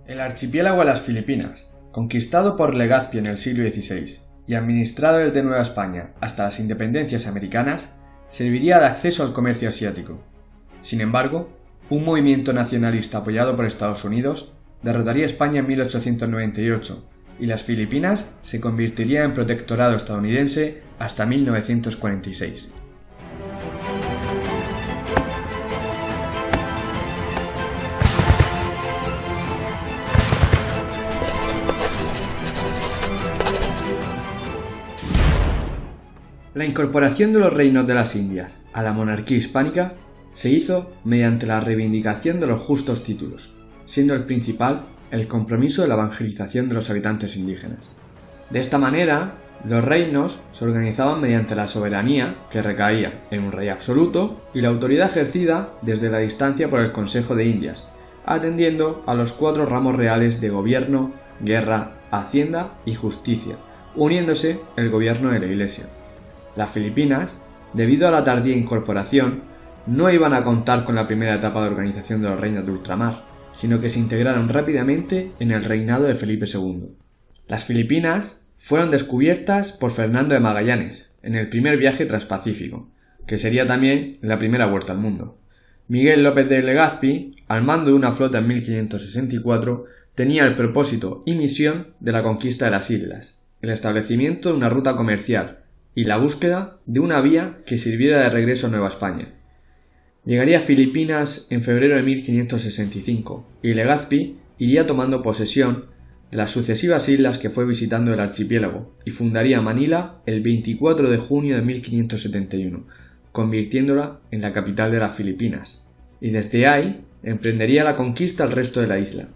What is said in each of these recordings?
El archipiélago de las Filipinas, conquistado por Legazpi en el siglo XVI y administrado desde Nueva España hasta las independencias americanas, serviría de acceso al comercio asiático. Sin embargo, un movimiento nacionalista apoyado por Estados Unidos derrotaría a España en 1898 y las Filipinas se convertirían en protectorado estadounidense hasta 1946. La incorporación de los reinos de las Indias a la monarquía hispánica se hizo mediante la reivindicación de los justos títulos, siendo el principal el compromiso de la evangelización de los habitantes indígenas. De esta manera, los reinos se organizaban mediante la soberanía que recaía en un rey absoluto y la autoridad ejercida desde la distancia por el Consejo de Indias, atendiendo a los 4 ramos reales de gobierno, guerra, hacienda y justicia, uniéndose el gobierno de la Iglesia. Las Filipinas, debido a la tardía incorporación, no iban a contar con la primera etapa de organización de los reinos de ultramar, sino que se integraron rápidamente en el reinado de Felipe II. Las Filipinas fueron descubiertas por Fernando de Magallanes en el primer viaje transpacífico, que sería también la primera vuelta al mundo. Miguel López de Legazpi, al mando de una flota en 1564, tenía el propósito y misión de la conquista de las islas, el establecimiento de una ruta comercial y la búsqueda de una vía que sirviera de regreso a Nueva España. Llegaría a Filipinas en febrero de 1565 y Legazpi iría tomando posesión de las sucesivas islas que fue visitando el archipiélago y fundaría Manila el 24 de junio de 1571, convirtiéndola en la capital de las Filipinas, y desde ahí emprendería la conquista al resto de la isla.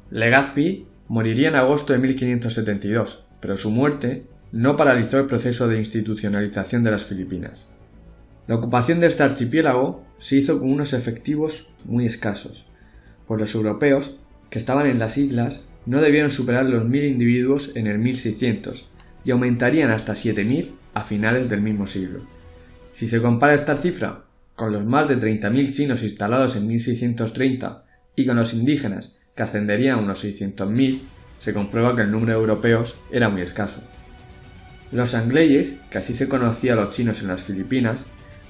Legazpi moriría en agosto de 1572, pero su muerte no paralizó el proceso de institucionalización de las Filipinas. La ocupación de este archipiélago se hizo con unos efectivos muy escasos, pues los europeos que estaban en las islas no debieron superar los 1000 individuos en el 1600 y aumentarían hasta 7000 a finales del mismo siglo. Si se compara esta cifra con los más de 30.000 chinos instalados en 1630 y con los indígenas que ascenderían a unos 600.000, se comprueba que el número de europeos era muy escaso. Los angleyes, que así se conocía a los chinos en las Filipinas,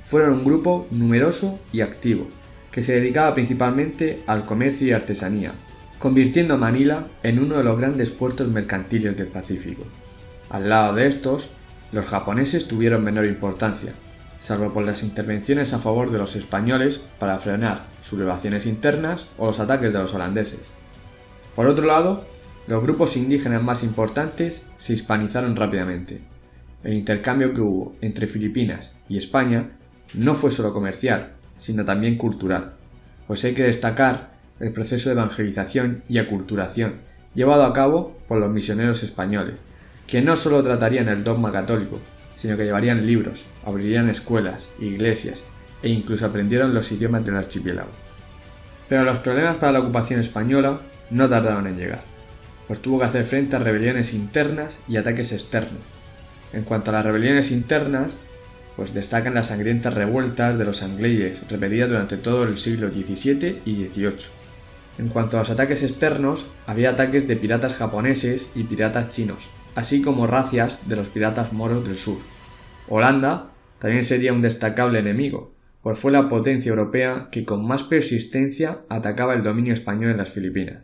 fueron un grupo numeroso y activo, que se dedicaba principalmente al comercio y artesanía, convirtiendo a Manila en uno de los grandes puertos mercantiles del Pacífico. Al lado de estos, los japoneses tuvieron menor importancia, salvo por las intervenciones a favor de los españoles para frenar sublevaciones internas o los ataques de los holandeses. Por otro lado, los grupos indígenas más importantes se hispanizaron rápidamente. El intercambio que hubo entre Filipinas y España no fue solo comercial, sino también cultural, pues hay que destacar el proceso de evangelización y aculturación llevado a cabo por los misioneros españoles, que no solo tratarían el dogma católico, sino que llevarían libros, abrirían escuelas, iglesias e incluso aprendieron los idiomas del archipiélago. Pero los problemas para la ocupación española no tardaron en llegar, pues tuvo que hacer frente a rebeliones internas y ataques externos. En cuanto a las rebeliones internas, pues destacan las sangrientas revueltas de los angleyes repetidas durante todo el siglo XVII y XVIII. En cuanto a los ataques externos, había ataques de piratas japoneses y piratas chinos, así como razias de los piratas moros del sur. Holanda también sería un destacable enemigo, pues fue la potencia europea que con más persistencia atacaba el dominio español en las Filipinas.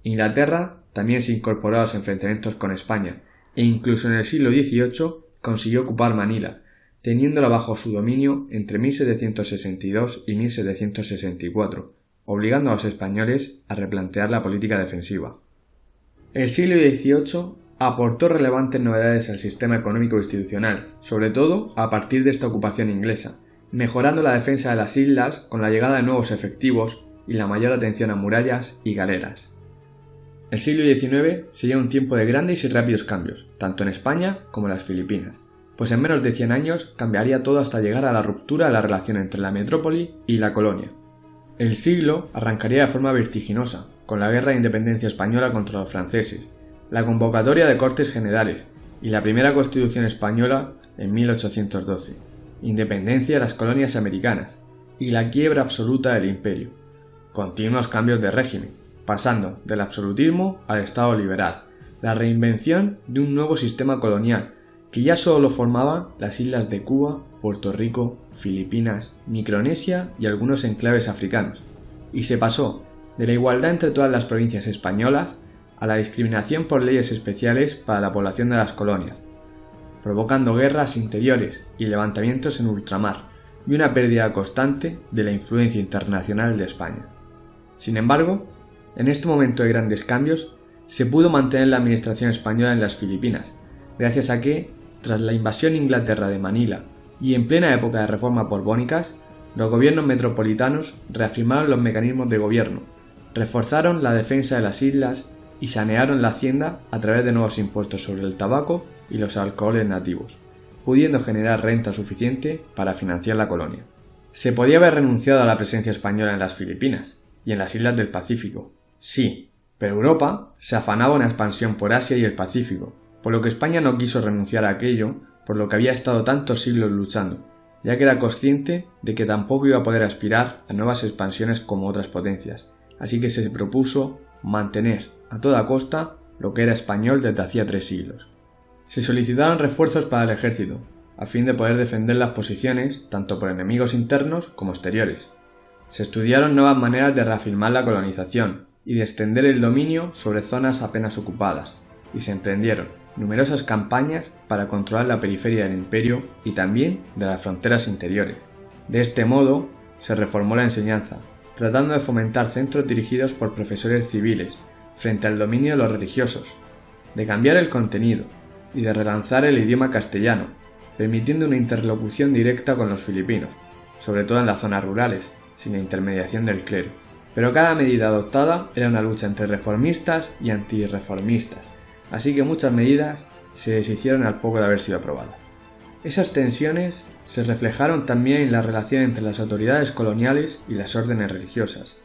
Inglaterra también se incorporó a los enfrentamientos con España, e incluso en el siglo XVIII consiguió ocupar Manila, teniéndola bajo su dominio entre 1762 y 1764, obligando a los españoles a replantear la política defensiva. El siglo XVIII aportó relevantes novedades al sistema económico institucional, sobre todo a partir de esta ocupación inglesa, mejorando la defensa de las islas con la llegada de nuevos efectivos y la mayor atención a murallas y galeras. El siglo XIX sería un tiempo de grandes y rápidos cambios, tanto en España como en las Filipinas, pues en menos de 100 años cambiaría todo hasta llegar a la ruptura de la relación entre la metrópoli y la colonia. El siglo arrancaría de forma vertiginosa, con la Guerra de Independencia Española contra los franceses, la convocatoria de Cortes Generales y la primera Constitución española en 1812, independencia de las colonias americanas y la quiebra absoluta del imperio, continuos cambios de régimen, pasando del absolutismo al Estado liberal, la reinvención de un nuevo sistema colonial, que ya solo lo formaban las islas de Cuba, Puerto Rico, Filipinas, Micronesia y algunos enclaves africanos, y se pasó de la igualdad entre todas las provincias españolas a la discriminación por leyes especiales para la población de las colonias, provocando guerras interiores y levantamientos en ultramar y una pérdida constante de la influencia internacional de España. Sin embargo, en este momento de grandes cambios, se pudo mantener la administración española en las Filipinas, gracias a que, tras la invasión de Inglaterra de Manila y en plena época de reformas borbónicas, los gobiernos metropolitanos reafirmaron los mecanismos de gobierno, reforzaron la defensa de las islas y sanearon la hacienda a través de nuevos impuestos sobre el tabaco y los alcoholes nativos, pudiendo generar renta suficiente para financiar la colonia. Se podía haber renunciado a la presencia española en las Filipinas y en las islas del Pacífico, sí, pero Europa se afanaba una expansión por Asia y el Pacífico, por lo que España no quiso renunciar a aquello por lo que había estado tantos siglos luchando, ya que era consciente de que tampoco iba a poder aspirar a nuevas expansiones como otras potencias, así que se propuso mantener a toda costa lo que era español desde hacía 3 siglos. Se solicitaron refuerzos para el ejército, a fin de poder defender las posiciones tanto por enemigos internos como exteriores. Se estudiaron nuevas maneras de reafirmar la colonización y de extender el dominio sobre zonas apenas ocupadas, y se emprendieron numerosas campañas para controlar la periferia del imperio y también de las fronteras interiores. De este modo, se reformó la enseñanza, tratando de fomentar centros dirigidos por profesores civiles frente al dominio de los religiosos, de cambiar el contenido y de relanzar el idioma castellano, permitiendo una interlocución directa con los filipinos, sobre todo en las zonas rurales, sin la intermediación del clero. Pero cada medida adoptada era una lucha entre reformistas y antirreformistas, así que muchas medidas se deshicieron al poco de haber sido aprobadas. Esas tensiones se reflejaron también en la relación entre las autoridades coloniales y las órdenes religiosas.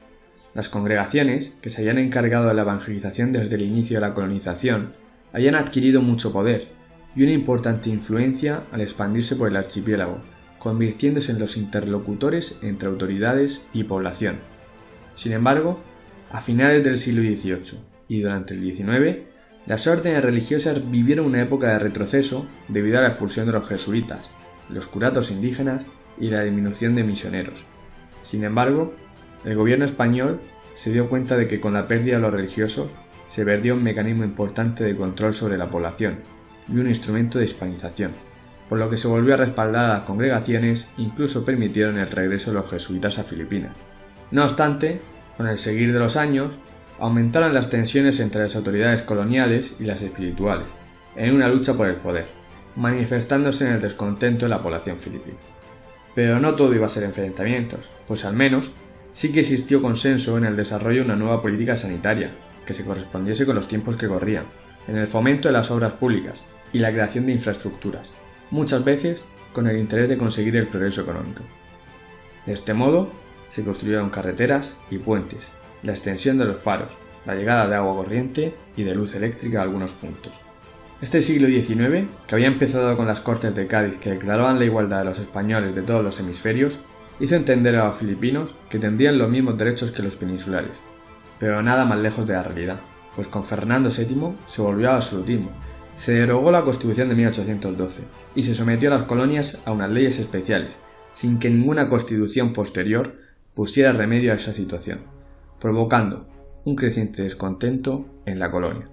Las congregaciones, que se habían encargado de la evangelización desde el inicio de la colonización, habían adquirido mucho poder y una importante influencia al expandirse por el archipiélago, convirtiéndose en los interlocutores entre autoridades y población. Sin embargo, a finales del siglo XVIII y durante el XIX, las órdenes religiosas vivieron una época de retroceso debido a la expulsión de los jesuitas, los curatos indígenas y la disminución de misioneros. Sin embargo, el gobierno español se dio cuenta de que con la pérdida de los religiosos se perdió un mecanismo importante de control sobre la población y un instrumento de hispanización, por lo que se volvió a respaldar a las congregaciones e incluso permitieron el regreso de los jesuitas a Filipinas. No obstante, con el seguir de los años, aumentaron las tensiones entre las autoridades coloniales y las espirituales, en una lucha por el poder, manifestándose en el descontento de la población filipina. Pero no todo iba a ser enfrentamientos, pues al menos sí que existió consenso en el desarrollo de una nueva política sanitaria, que se correspondiese con los tiempos que corrían, en el fomento de las obras públicas y la creación de infraestructuras, muchas veces con el interés de conseguir el progreso económico. De este modo, se construyeron carreteras y puentes, la extensión de los faros, la llegada de agua corriente y de luz eléctrica a algunos puntos. Este siglo XIX, que había empezado con las Cortes de Cádiz que declaraban la igualdad de los españoles de todos los hemisferios, hizo entender a los filipinos que tendrían los mismos derechos que los peninsulares, pero nada más lejos de la realidad, pues con Fernando VII se volvió al absolutismo, se derogó la Constitución de 1812 y se sometió a las colonias a unas leyes especiales, sin que ninguna constitución posterior pusiera remedio a esa situación, provocando un creciente descontento en la colonia.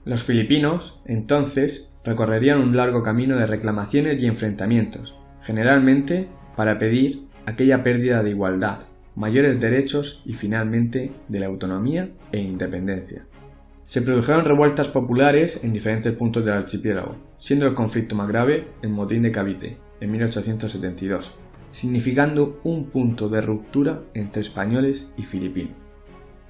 Los filipinos, entonces, recorrerían un largo camino de reclamaciones y enfrentamientos, generalmente para pedir aquella pérdida de igualdad, mayores derechos y finalmente de la autonomía e independencia. Se produjeron revueltas populares en diferentes puntos del archipiélago, siendo el conflicto más grave el motín de Cavite, en 1872, significando un punto de ruptura entre españoles y filipinos.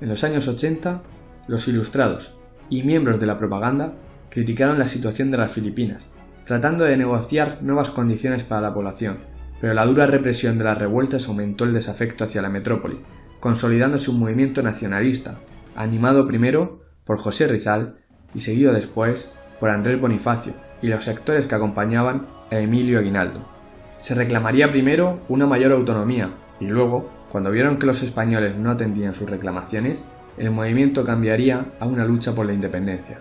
En los años 80, los ilustrados y miembros de la propaganda criticaron la situación de las Filipinas, tratando de negociar nuevas condiciones para la población, pero la dura represión de las revueltas aumentó el desafecto hacia la metrópoli, consolidándose un movimiento nacionalista, animado primero por José Rizal y seguido después por Andrés Bonifacio y los sectores que acompañaban a Emilio Aguinaldo. Se reclamaría primero una mayor autonomía y luego, cuando vieron que los españoles no atendían sus reclamaciones, el movimiento cambiaría a una lucha por la independencia.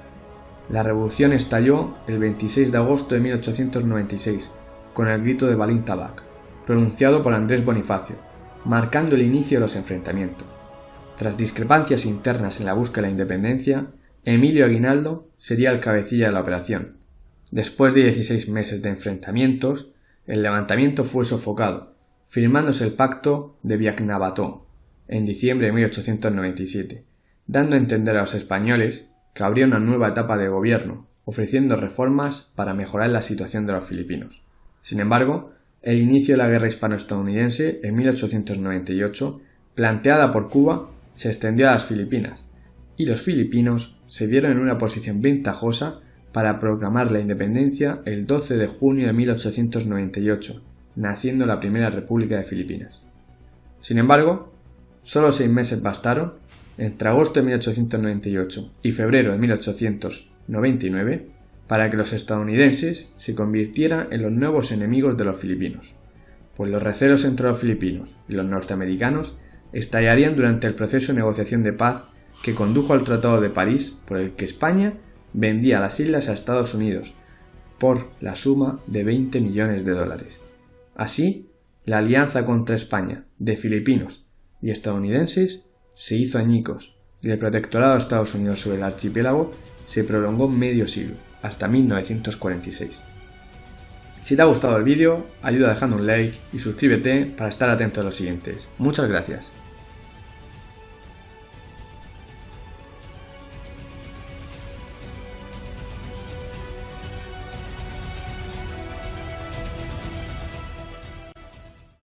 La revolución estalló el 26 de agosto de 1896, con el grito de Balín Tabac, pronunciado por Andrés Bonifacio, marcando el inicio de los enfrentamientos. Tras discrepancias internas en la búsqueda de la independencia, Emilio Aguinaldo sería el cabecilla de la operación. Después de 16 meses de enfrentamientos, el levantamiento fue sofocado, firmándose el Pacto de Biaknavato en diciembre de 1897, dando a entender a los españoles que habría una nueva etapa de gobierno, ofreciendo reformas para mejorar la situación de los filipinos. Sin embargo, el inicio de la guerra hispano-estadounidense en 1898, planteada por Cuba, se extendió a las Filipinas, y los filipinos se vieron en una posición ventajosa para proclamar la independencia el 12 de junio de 1898, naciendo la primera República de Filipinas. Sin embargo, solo 6 meses bastaron, entre agosto de 1898 y febrero de 1899, para que los estadounidenses se convirtieran en los nuevos enemigos de los filipinos, pues los recelos entre los filipinos y los norteamericanos estallarían durante el proceso de negociación de paz que condujo al Tratado de París, por el que España vendía las islas a Estados Unidos por la suma de $20 millones. Así, la alianza contra España de filipinos y estadounidenses se hizo añicos y el protectorado de Estados Unidos sobre el archipiélago se prolongó medio siglo, hasta 1946. Si te ha gustado el vídeo, ayuda dejando un like y suscríbete para estar atento a los siguientes. Muchas gracias.